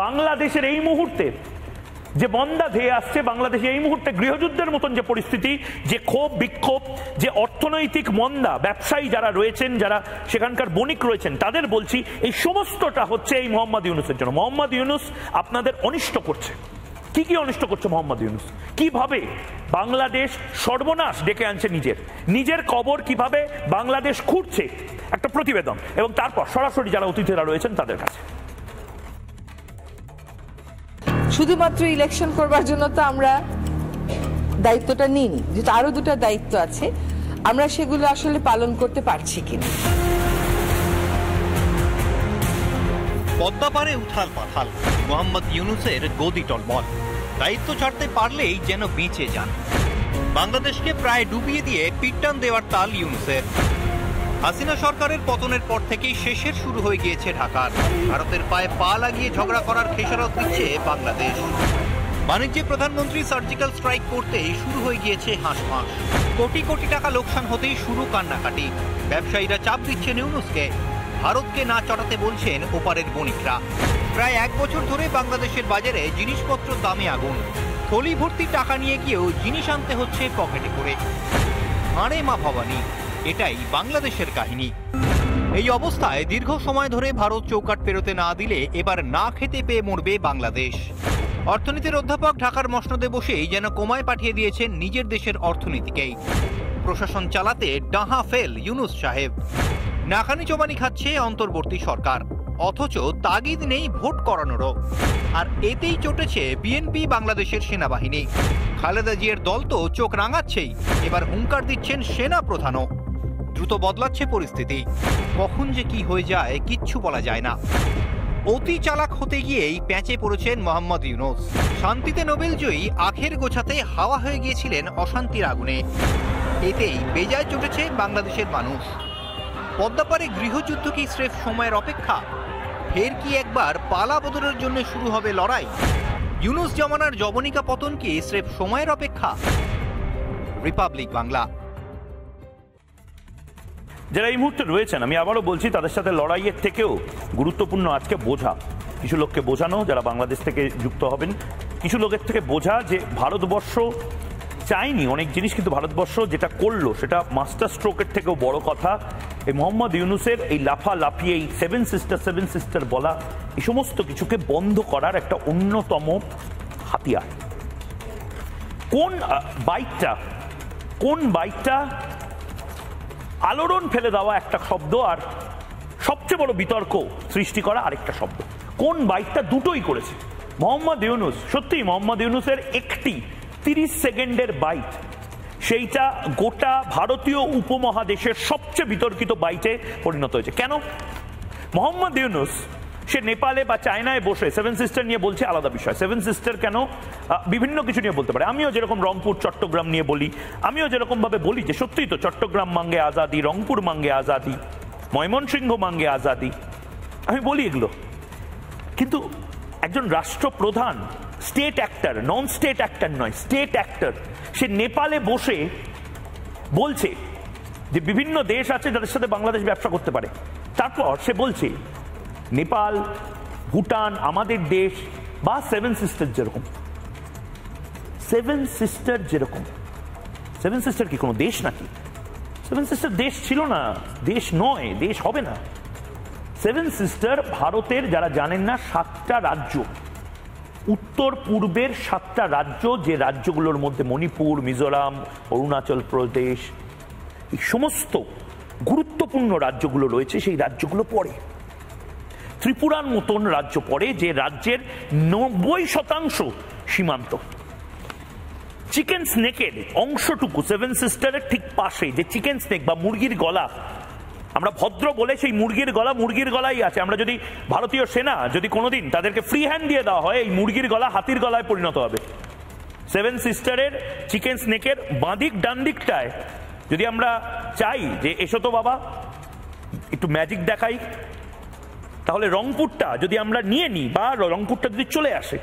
বাংলাদেশের এই মুহূর্তে যে মন্দা ধেয়ে আসছে, বাংলাদেশে এই মুহূর্তে গৃহযুদ্ধের মতন যে পরিস্থিতি, যে ক্ষোভ বিক্ষোভ, যে অর্থনৈতিক মন্দা, ব্যবসায়ী যারা রয়েছেন, যারা সেখানকার বণিক রয়েছেন, তাদের বলছি এই সমস্তটা হচ্ছে এই মোহাম্মদ ইউনূসের জন্য। মোহাম্মদ ইউনূস আপনাদের অনিষ্ট করছে। কি কি অনিষ্ট করছে মোহাম্মদ ইউনূস? কিভাবে বাংলাদেশ সর্বনাশ ডেকে আনছে, নিজের কবর কিভাবে বাংলাদেশ খুঁড়ছে, একটা প্রতিবেদন, এবং তারপর সরাসরি যারা অতিথিরা রয়েছেন তাদের কাছে। শুধুমাত্র ইলেকশন করবার জন্য তো আমরা দায়িত্বটা নিইনি, যেহেতু আরো দুটো দায়িত্ব আছে, আমরা সেগুলো আসলে পালন করতে পারছি কিনা। পদ্মা পারে উথাল পাথাল, মোহাম্মদ ইউনূসের গদি টলমল। দায়িত্ব ছাড়তে পারলেই যেন বেঁচে যান। বাংলাদেশকে প্রায় ডুবিয়ে দিয়ে পিটটান দেওয়ার তাল ইউনূসের। হাসিনা সরকারের পতনের পর থেকেই শেষের শুরু হয়ে গিয়েছে ঢাকার। ভারতের পায়ে পা লাগিয়ে ঝগড়া করার খেসারত দিচ্ছে বাংলাদেশ। বাণিজ্যে প্রধানমন্ত্রী সার্জিক্যাল স্ট্রাইক করতেই শুরু হয়ে গিয়েছে হাঁসফাঁস। কোটি কোটি টাকা লোকসান হতেই শুরু কান্নাকাটি। ব্যবসায়ীরা চাপ দিচ্ছেন ইউনূসকে, ভারতকে না চটাতে বলছেন ওপারের বণিকরা। প্রায় 1 বছর ধরে বাংলাদেশের বাজারে জিনিসপত্র দামে আগুন। থলি ভর্তি টাকা নিয়ে গিয়েও জিনিস আনতে হচ্ছে পকেটে করে। হাড়ে মা ভবানী, এটাই বাংলাদেশের কাহিনী। এই অবস্থায় দীর্ঘ সময় ধরে ভারত চৌকাট পেরোতে না দিলে এবার না খেতে পেয়ে মরবে বাংলাদেশ। অর্থনীতির অধ্যাপক ঢাকার মসনদে বসেই যেন কোমায় পাঠিয়ে দিয়েছেন নিজের দেশের অর্থনীতিকেই। প্রশাসন চালাতে ডাহা ফেল ইউনূস সাহেব। নাকানি চোবানি খাচ্ছে অন্তর্বর্তী সরকার, অথচ তাগিদ নেই ভোট করানোরও। আর এতেই চটেছে বিএনপি, বাংলাদেশের সেনাবাহিনী। খালেদা জিয়ার দল তো চোখ রাঙাচ্ছেই, এবার হুঙ্কার দিচ্ছেন সেনা প্রধানও। দ্রুত বদলাচ্ছে পরিস্থিতি, কখন যে কি হয়ে যায় কিচ্ছু বলা যায় না। অতি চালাক হতে গিয়েই প্যাঁচে পড়েছেন মোহাম্মদ ইউনূস। শান্তিতে নোবেলজয়ী আখের গোছাতে হাওয়া হয়ে গিয়েছিলেন অশান্তির আগুনে। এতেই বেজায় চটেছে বাংলাদেশের মানুষ। পদ্মাপাড়ে গৃহযুদ্ধ কি স্রেফ সময়ের অপেক্ষা? ফের কি একবার পালা বদলের জন্য শুরু হবে লড়াই? ইউনূস জমানার জবনিকা পতন কি স্রেফ সময়ের অপেক্ষা? রিপাবলিক বাংলা। যারা এই মুহূর্তে রয়েছেন, আমি আবারও বলছি, তাদের সাথে লড়াইয়ের থেকেও গুরুত্বপূর্ণ আজকে বোঝা। কিছু লোককে বোঝানো যারা বাংলাদেশ থেকে যুক্ত হবেন, কিছু লোকের থেকে বোঝা যে ভারতবর্ষ চাইনি অনেক জিনিস, কিন্তু ভারতবর্ষ যেটা করলো সেটা মাস্টার স্ট্রোকের থেকেও বড় কথা। এই মোহাম্মদ ইউনূসের এই লাফালাফি, এই সেভেন সিস্টার বলা, এই সমস্ত কিছুকে বন্ধ করার একটা অন্যতম হাতিয়ার। কোন বাইকটা আলোড়ন ফেলে দেওয়া একটা শব্দ, আর সবচেয়ে বড় বিতর্ক সৃষ্টি করা আরেকটা শব্দ। কোন বাইকটা? দুটোই করেছে মোহাম্মদ ইউনূস। সত্যি মোহাম্মদ ইউনূসের একটি 30 সেকেন্ডের বাইট, সেইটা গোটা ভারতীয় উপমহাদেশের সবচেয়ে বিতর্কিত বাইটে পরিণত হয়েছে। কেন? মোহাম্মদ ইউনূস সে নেপালে বা চায়নায় বসে সেভেন সিস্টার নিয়ে বলছে আলাদা বিষয়। সেভেন সিস্টার কেন বিভিন্ন কিছু নিয়ে বলতে পারে। আমিও যেরকম রংপুর চট্টগ্রাম নিয়ে বলি, আমিও যেরকম ভাবে বলি যে সত্যিই তো চট্টগ্রাম মাঙ্গে আজাদি, রংপুর মাঙ্গে আজাদি, ময়মনসিংহ মাঙ্গে আজাদি, আমি বলি এগুলো। কিন্তু একজন রাষ্ট্রপ্রধান, state actor, non state actor নয়, স্টেট অ্যাক্টর, সে নেপালে বসে বলছে যে বিভিন্ন দেশ আছে যাদের সাথে বাংলাদেশ ব্যবসা করতে পারে। তারপর সে বলছে নেপাল, ভুটান আমাদের দেশ, বা সেভেন সিস্টার যেরকম। সেভেন সিস্টার কি কোনো দেশ নাকি? সেভেন সিস্টার দেশ ছিল না, দেশ নয়, দেশ হবে না। সেভেন সিস্টার ভারতের, যারা জানেন না, 7টা রাজ্য, উত্তর পূর্বের 7টা রাজ্য, যে রাজ্যগুলোর মধ্যে মণিপুর, মিজোরাম, অরুণাচল প্রদেশ, এই সমস্ত গুরুত্বপূর্ণ রাজ্যগুলো রয়েছে। সেই রাজ্যগুলো পড়ে ত্রিপুরার মতন রাজ্য পড়ে, যে রাজ্যের 90% সীমান্ত। চিকেন স্নেকের অংশটুকু সেভেন সিস্টারের ঠিক পাশে, যে চিকেন স্নেক বা মুরগির গলা, আমরা ভদ্র বলে সেই মুরগির গলাই আছে। আমরা যদি ভারতীয় সেনা যদি কোনোদিন তাদেরকে ফ্রি হ্যান্ড দিয়ে দেওয়া হয়, এই মুরগির গলা হাতির গলায় পরিণত হবে। সেভেন সিস্টারের চিকেন স্নেকের বাঁদিক ডান দিকটায় যদি আমরা চাই যে এসো তো বাবা একটু ম্যাজিক দেখাই, তাহলে রংপুরটা যদি আমরা নিয়ে নিই বা রংপুরটা যদি চলে আসে,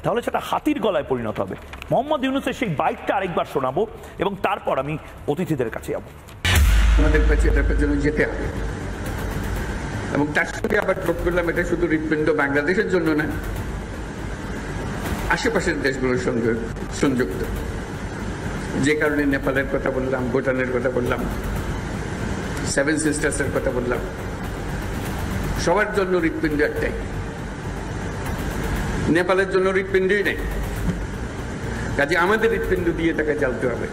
তাহলে সেটা হাতির গলায় পরিণত হবে। মোহাম্মদ ইউনূসের সেই বাইকটা আরেকবার শোনাবো এবং তারপর আমি অতিথিদের কাছে যাবো। আমাদের এটার পেছনে যেতে হবে এবং তার সঙ্গে আবার যোগ করলাম, এটা শুধু হৃৎপিণ্ড বাংলাদেশের জন্য না, আশেপাশের দেশগুলোর সঙ্গে সংযুক্ত, যে কারণে নেপালের কথা বললাম, ভুটানের কথা বললাম, সেভেন সিস্টার্সের কথা বললাম। সবার জন্য হৃৎপিণ্ড একটাই, নেপালের জন্য হৃৎপিণ্ডই নেই, কাজে আমাদের হৃৎপিণ্ড দিয়ে তাকে জ্বালতে হবে।